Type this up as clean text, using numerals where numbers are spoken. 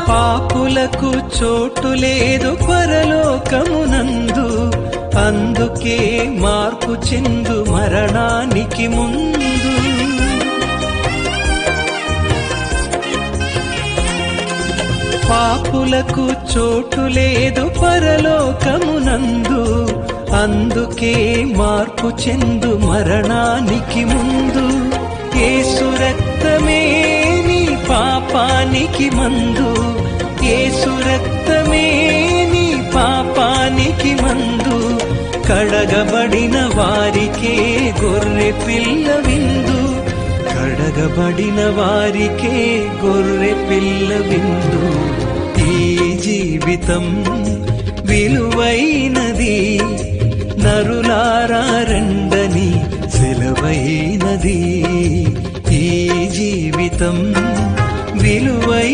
పాపులకు చోటు లేదు పరలోకమునందు, అందుకే మార్పు చెందు మరణానికి ముందు. పాపులకు చోటు లేదు పరలోకమునందు, అందుకే మార్పు చెందు మరణానికి ముందు. యేసు రక్తమే నీ పాపానికి మందు, యేసు రక్తమే నీ పాపానికి మందు. కడగబడిన వారికే గొర్రె పిల్ల విందు, కడగబడిన వారికే గొర్రె పిల్ల విందు. ఈ జీవితం విలువైనది, నరులారా రండని సెలవైనది. ఈ జీవితం విలువై